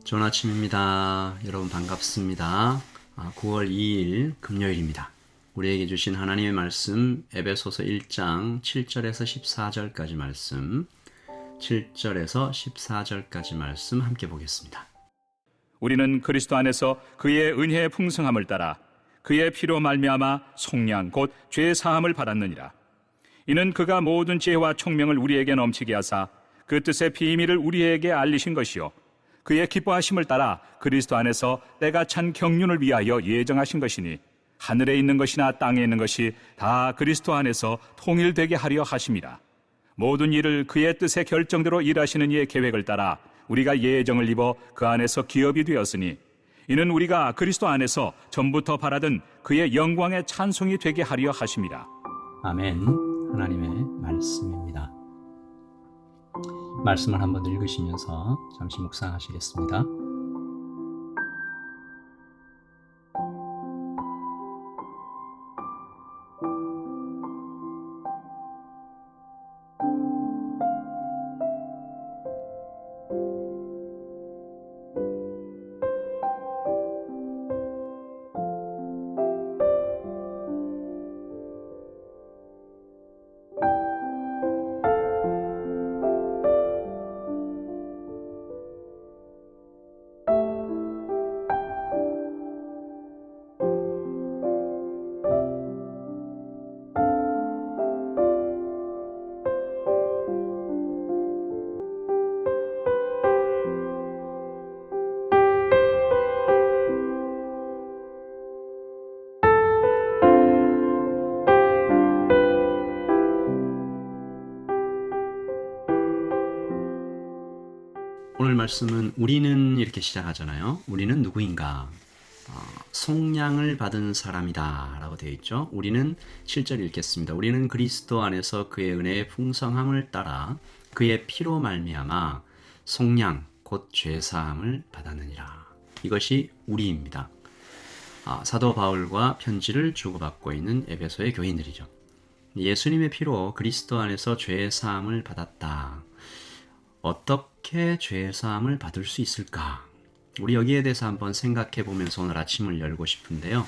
좋은 아침입니다. 여러분 반갑습니다. 9월 2일 금요일입니다. 우리에게 주신 하나님의 말씀 에베소서 1장 7절에서 14절까지 말씀 7절에서 14절까지 말씀 함께 보겠습니다. 우리는 그리스도 안에서 그의 은혜의 풍성함을 따라 그의 피로 말미암아 속량 곧 죄 사함을 받았느니라. 이는 그가 모든 지혜와 총명을 우리에게 넘치게 하사 그 뜻의 비밀을 우리에게 알리신 것이요 그의 기뻐하심을 따라 그리스도 안에서 때가 찬 경륜을 위하여 예정하신 것이니 하늘에 있는 것이나 땅에 있는 것이 다 그리스도 안에서 통일되게 하려 하심이라. 모든 일을 그의 뜻의 결정대로 일하시는 이의 계획을 따라 우리가 예정을 입어 그 안에서 기업이 되었으니 이는 우리가 그리스도 안에서 전부터 바라던 그의 영광의 찬송이 되게 하려 하심이라. 아멘. 하나님의 말씀입니다. 말씀을 한번 읽으시면서 잠시 묵상하시겠습니다. 오늘 말씀은 우리는 이렇게 시작하잖아요. 우리는 누구인가? 속량을 받은 사람이다 라고 되어 있죠. 우리는 7절 읽겠습니다. 우리는 그리스도 안에서 그의 은혜의 풍성함을 따라 그의 피로 말미암아 속량 곧 죄사함을 받았느니라. 이것이 우리입니다. 사도 바울과 편지를 주고받고 있는 에베소의 교인들이죠. 예수님의 피로 그리스도 안에서 죄사함을 받았다. 어떻게 죄사함을 받을 수 있을까? 우리 여기에 대해서 한번 생각해 보면서 오늘 아침을 열고 싶은데요.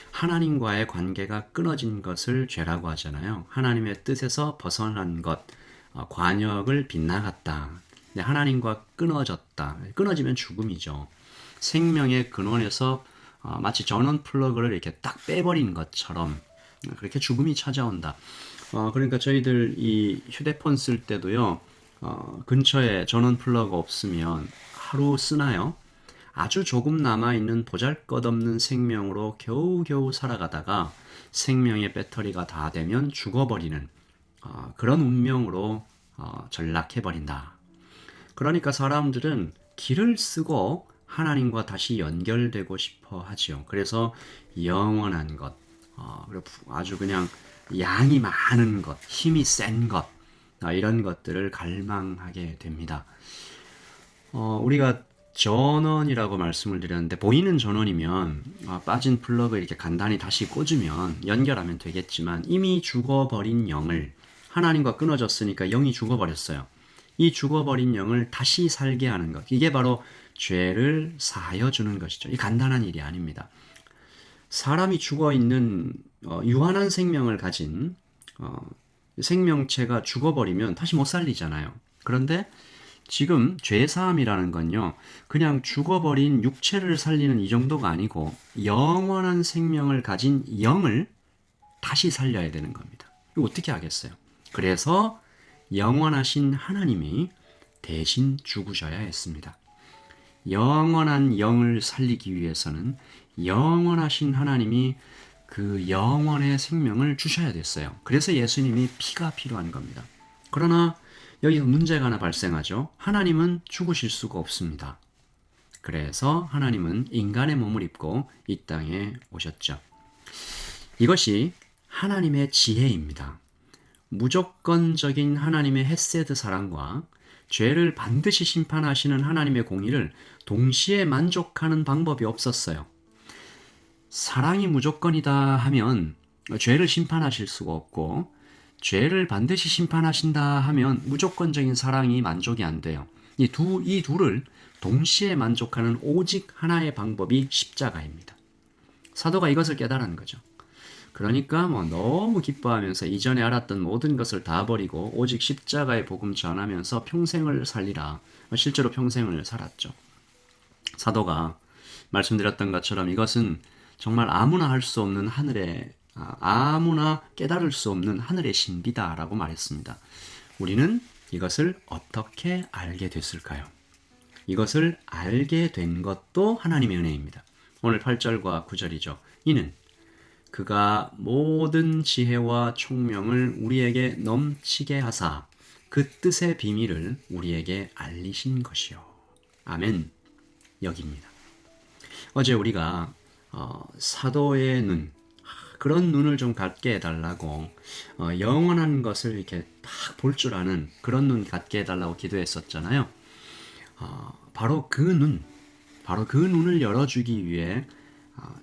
하나님과의 관계가 끊어진 것을 죄라고 하잖아요. 하나님의 뜻에서 벗어난 것, 관역을 빗나갔다. 하나님과 끊어졌다. 끊어지면 죽음이죠. 생명의 근원에서 마치 전원 플러그를 이렇게 딱 빼버린 것처럼 그렇게 죽음이 찾아온다. 그러니까 저희들 이 휴대폰 쓸 때도요. 근처에 전원 플러그 없으면 하루 쓰나요? 아주 조금 남아있는 보잘것없는 생명으로 겨우겨우 살아가다가 생명의 배터리가 다 되면 죽어버리는 그런 운명으로 전락해버린다. 그러니까 사람들은 길을 쓰고 하나님과 다시 연결되고 싶어 하지요. 그래서 영원한 것, 그리고 아주 그냥 양이 많은 것, 힘이 센 것, 이런 것들을 갈망하게 됩니다. 우리가 전원이라고 말씀을 드렸는데 보이는 전원이면 빠진 플러그 이렇게 간단히 다시 꽂으면 연결하면 되겠지만 이미 죽어버린 영을 하나님과 끊어졌으니까 영이 죽어버렸어요. 이 죽어버린 영을 다시 살게 하는 것, 이게 바로 죄를 사하여 주는 것이죠. 이 간단한 일이 아닙니다. 사람이 죽어있는 유한한 생명을 가진 생명체가 죽어버리면 다시 못 살리잖아요. 그런데 지금 죄사함이라는 건요, 그냥 죽어버린 육체를 살리는 이 정도가 아니고 영원한 생명을 가진 영을 다시 살려야 되는 겁니다. 이거 어떻게 하겠어요? 그래서 영원하신 하나님이 대신 죽으셔야 했습니다. 영원한 영을 살리기 위해서는 영원하신 하나님이 그 영원의 생명을 주셔야 됐어요. 그래서 예수님이 피가 필요한 겁니다. 그러나 여기서 문제가 하나 발생하죠. 하나님은 죽으실 수가 없습니다. 그래서 하나님은 인간의 몸을 입고 이 땅에 오셨죠. 이것이 하나님의 지혜입니다. 무조건적인 하나님의 헤세드 사랑과 죄를 반드시 심판하시는 하나님의 공의를 동시에 만족하는 방법이 없었어요. 사랑이 무조건이다 하면 죄를 심판하실 수가 없고, 죄를 반드시 심판하신다 하면 무조건적인 사랑이 만족이 안 돼요. 이 둘을 동시에 만족하는 오직 하나의 방법이 십자가입니다. 사도가 이것을 깨달은 거죠. 그러니까 너무 기뻐하면서 이전에 알았던 모든 것을 다 버리고 오직 십자가의 복음 전하면서 평생을 살리라. 실제로 평생을 살았죠. 사도가 말씀드렸던 것처럼 이것은 정말 아무나 할 수 없는 아무나 깨달을 수 없는 하늘의 신비다라고 말했습니다. 우리는 이것을 어떻게 알게 됐을까요? 이것을 알게 된 것도 하나님의 은혜입니다. 오늘 8절과 9절이죠. 이는 그가 모든 지혜와 총명을 우리에게 넘치게 하사 그 뜻의 비밀을 우리에게 알리신 것이요. 아멘. 여기입니다. 어제 우리가 사도의 눈, 그런 눈을 좀 갖게 해달라고 영원한 것을 이렇게 딱 볼 줄 아는 그런 눈 갖게 해달라고 기도했었잖아요. 바로 그 눈을 열어주기 위해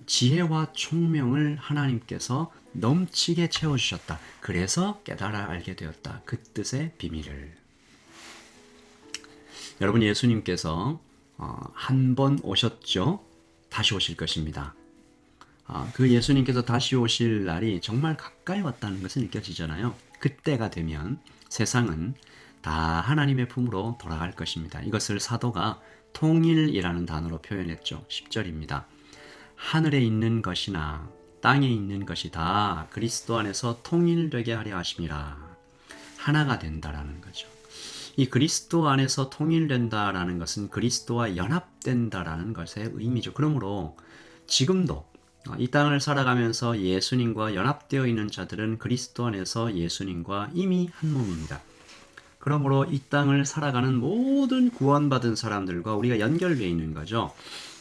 지혜와 총명을 하나님께서 넘치게 채워주셨다. 그래서 깨달아 알게 되었다. 그 뜻의 비밀을. 여러분, 예수님께서 한 번 오셨죠? 다시 오실 것입니다. 그 예수님께서 다시 오실 날이 정말 가까이 왔다는 것을 느껴지잖아요. 그때가 되면 세상은 다 하나님의 품으로 돌아갈 것입니다. 이것을 사도가 통일이라는 단어로 표현했죠. 10절입니다. 하늘에 있는 것이나 땅에 있는 것이 다 그리스도 안에서 통일되게 하려 하심이라. 하나가 된다라는 거죠. 이 그리스도 안에서 통일된다라는 것은 그리스도와 연합된다라는 것의 의미죠. 그러므로 지금도 이 땅을 살아가면서 예수님과 연합되어 있는 자들은 그리스도 안에서 예수님과 이미 한 몸입니다. 그러므로 이 땅을 살아가는 모든 구원받은 사람들과 우리가 연결되어 있는 거죠.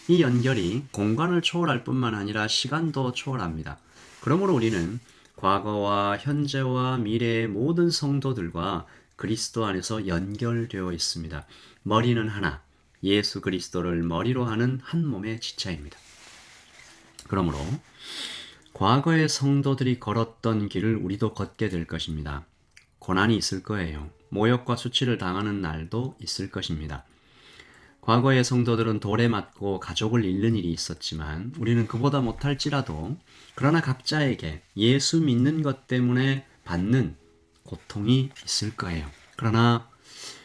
이 연결이 공간을 초월할 뿐만 아니라 시간도 초월합니다. 그러므로 우리는 과거와 현재와 미래의 모든 성도들과 그리스도 안에서 연결되어 있습니다. 머리는 하나, 예수 그리스도를 머리로 하는 한 몸의 지체입니다. 그러므로 과거의 성도들이 걸었던 길을 우리도 걷게 될 것입니다. 고난이 있을 거예요. 모욕과 수치를 당하는 날도 있을 것입니다. 과거의 성도들은 돌에 맞고 가족을 잃는 일이 있었지만 우리는 그보다 못할지라도 그러나 각자에게 예수 믿는 것 때문에 받는 고통이 있을 거예요. 그러나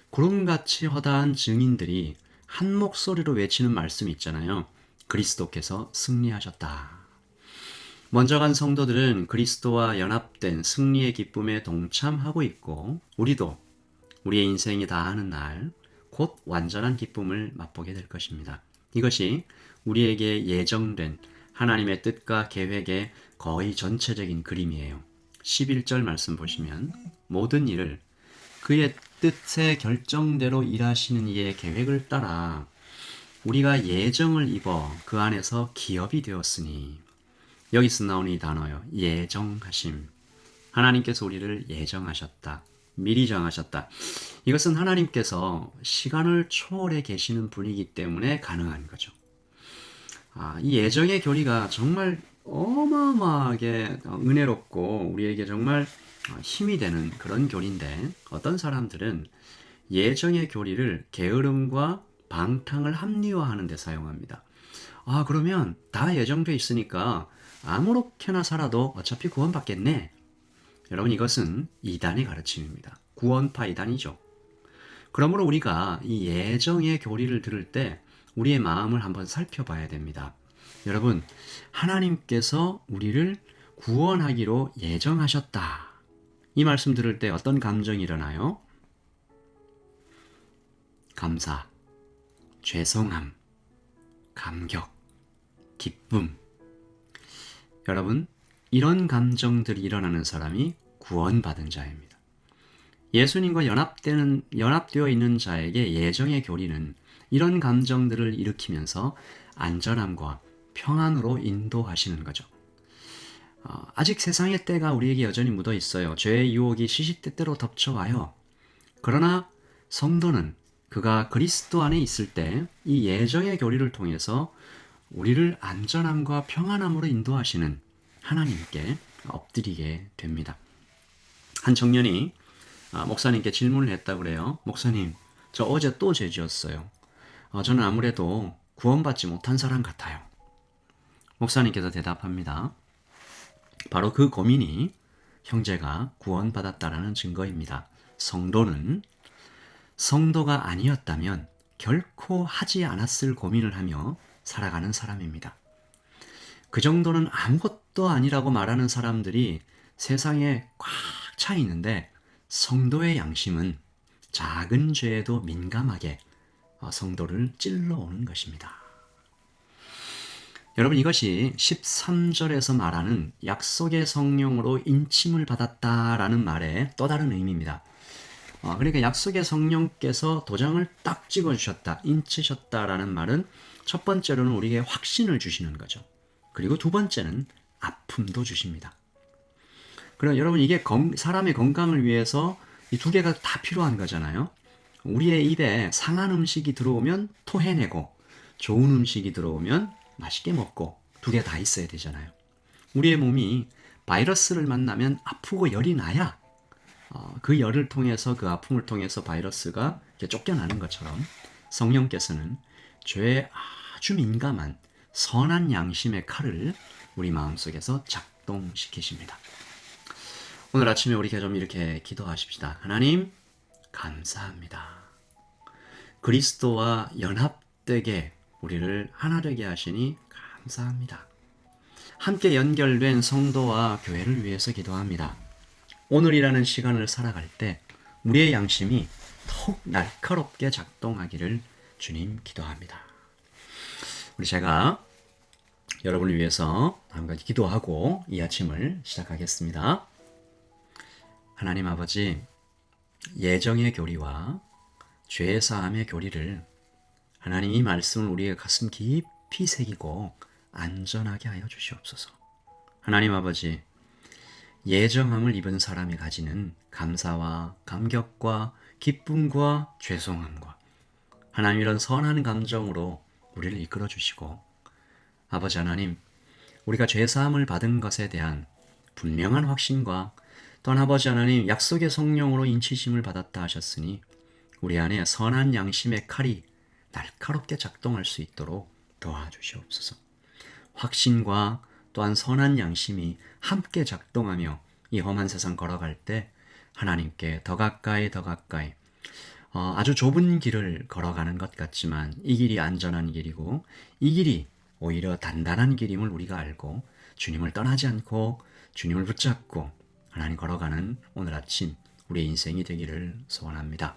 구름같이 허다한 증인들이 한 목소리로 외치는 말씀이 있잖아요. 그리스도께서 승리하셨다. 먼저 간 성도들은 그리스도와 연합된 승리의 기쁨에 동참하고 있고 우리도 우리의 인생이 다하는 날 곧 완전한 기쁨을 맛보게 될 것입니다. 이것이 우리에게 예정된 하나님의 뜻과 계획의 거의 전체적인 그림이에요. 11절 말씀 보시면 모든 일을 그의 뜻의 결정대로 일하시는 이의 계획을 따라 우리가 예정을 입어 그 안에서 기업이 되었으니 여기서 나오는 이 단어요. 예정하심. 하나님께서 우리를 예정하셨다. 미리 정하셨다. 이것은 하나님께서 시간을 초월해 계시는 분이기 때문에 가능한 거죠. 이 예정의 교리가 정말 어마어마하게 은혜롭고 우리에게 정말 힘이 되는 그런 교리인데 어떤 사람들은 예정의 교리를 게으름과 방탕을 합리화하는 데 사용합니다. 그러면 다 예정되어 있으니까 아무렇게나 살아도 어차피 구원받겠네. 여러분, 이것은 이단의 가르침입니다. 구원파 이단이죠. 그러므로 우리가 이 예정의 교리를 들을 때 우리의 마음을 한번 살펴봐야 됩니다. 여러분, 하나님께서 우리를 구원하기로 예정하셨다. 이 말씀 들을 때 어떤 감정이 일어나요? 감사, 죄송함, 감격, 기쁨. 여러분, 이런 감정들이 일어나는 사람이 구원받은 자입니다. 예수님과 연합되어 있는 자에게 예정의 교리는 이런 감정들을 일으키면서 안전함과 평안으로 인도하시는 거죠. 아직 세상의 때가 우리에게 여전히 묻어 있어요. 죄의 유혹이 시시때때로 덮쳐와요. 그러나 성도는 그가 그리스도 안에 있을 때 이 예정의 교리를 통해서 우리를 안전함과 평안함으로 인도하시는 하나님께 엎드리게 됩니다. 한 청년이 목사님께 질문을 했다고 그래요. 목사님, 저 어제 또 죄 지었어요. 저는 아무래도 구원받지 못한 사람 같아요. 목사님께서 대답합니다. 바로 그 고민이 형제가 구원받았다라는 증거입니다. 성도가 아니었다면 결코 하지 않았을 고민을 하며 살아가는 사람입니다. 그 정도는 아무것도 아니라고 말하는 사람들이 세상에 꽉 차 있는데, 성도의 양심은 작은 죄에도 민감하게 성도를 찔러오는 것입니다. 여러분, 이것이 13절에서 말하는 약속의 성령으로 인침을 받았다라는 말의 또 다른 의미입니다. 그러니까 약속의 성령께서 도장을 딱 찍어주셨다, 인치셨다라는 말은 첫 번째로는 우리에게 확신을 주시는 거죠. 그리고 두 번째는 아픔도 주십니다. 그럼 여러분, 이게 사람의 건강을 위해서 이 두 개가 다 필요한 거잖아요. 우리의 입에 상한 음식이 들어오면 토해내고, 좋은 음식이 들어오면 맛있게 먹고, 두 개 다 있어야 되잖아요. 우리의 몸이 바이러스를 만나면 아프고 열이 나야 그 열을 통해서, 그 아픔을 통해서 바이러스가 쫓겨나는 것처럼 성령께서는 죄에 아주 민감한 선한 양심의 칼을 우리 마음속에서 작동시키십니다. 오늘 아침에 우리 좀 이렇게 기도하십시다. 하나님, 감사합니다. 그리스도와 연합되게 우리를 하나 되게 하시니 감사합니다. 함께 연결된 성도와 교회를 위해서 기도합니다. 오늘이라는 시간을 살아갈 때 우리의 양심이 더욱 날카롭게 작동하기를 주님 기도합니다. 우리 제가 여러분을 위해서 한 가지 기도하고 이 아침을 시작하겠습니다. 하나님 아버지, 예정의 교리와 죄 사함의 교리를 하나님 이 말씀을 우리의 가슴 깊이 새기고 안전하게 하여 주시옵소서. 하나님 아버지, 예정함을 입은 사람이 가지는 감사와 감격과 기쁨과 죄송함과 하나님 이런 선한 감정으로 우리를 이끌어 주시고, 아버지 하나님, 우리가 죄사함을 받은 것에 대한 분명한 확신과 또한 아버지 하나님 약속의 성령으로 인치심을 받았다 하셨으니 우리 안에 선한 양심의 칼이 날카롭게 작동할 수 있도록 도와주시옵소서. 확신과 또한 선한 양심이 함께 작동하며 이 험한 세상 걸어갈 때 하나님께 더 가까이 아주 좁은 길을 걸어가는 것 같지만 이 길이 안전한 길이고 이 길이 오히려 단단한 길임을 우리가 알고 주님을 떠나지 않고 주님을 붙잡고 하나님 걸어가는 오늘 아침 우리의 인생이 되기를 소원합니다.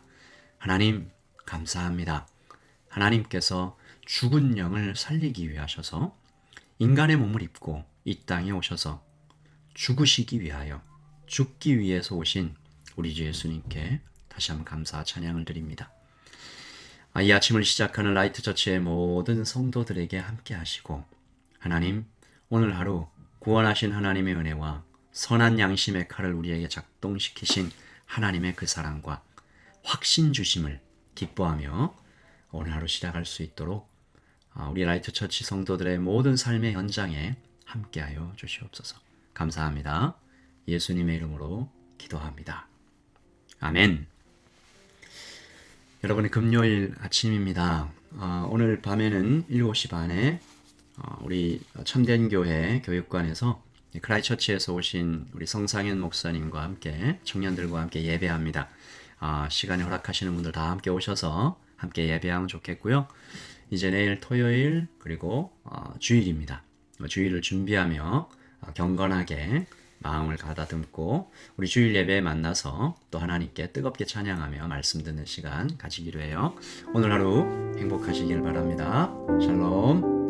하나님 감사합니다. 하나님께서 죽은 영을 살리기 위해 하셔서 인간의 몸을 입고 이 땅에 오셔서 죽으시기 위하여, 죽기 위해서 오신 우리 주 예수님께 다시 한번 감사 찬양을 드립니다. 이 아침을 시작하는 라이트처치의 모든 성도들에게 함께 하시고 하나님, 오늘 하루 구원하신 하나님의 은혜와 선한 양심의 칼을 우리에게 작동시키신 하나님의 그 사랑과 확신 주심을 기뻐하며 오늘 하루 시작할 수 있도록 우리 라이트처치 성도들의 모든 삶의 현장에 함께하여 주시옵소서. 감사합니다. 예수님의 이름으로 기도합니다. 아멘. 여러분, 금요일 아침입니다. 오늘 밤에는 7시 반에 우리 참된교회 교육관에서 크라이처치에서 오신 우리 성상현 목사님과 함께 청년들과 함께 예배합니다. 시간이 허락하시는 분들 다 함께 오셔서 함께 예배하면 좋겠고요. 이제 내일 토요일 그리고 주일입니다. 주일을 준비하며 경건하게 마음을 가다듬고 우리 주일 예배에 만나서 또 하나님께 뜨겁게 찬양하며 말씀 듣는 시간 가지기로 해요. 오늘 하루 행복하시길 바랍니다. 샬롬.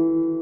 감사합니다.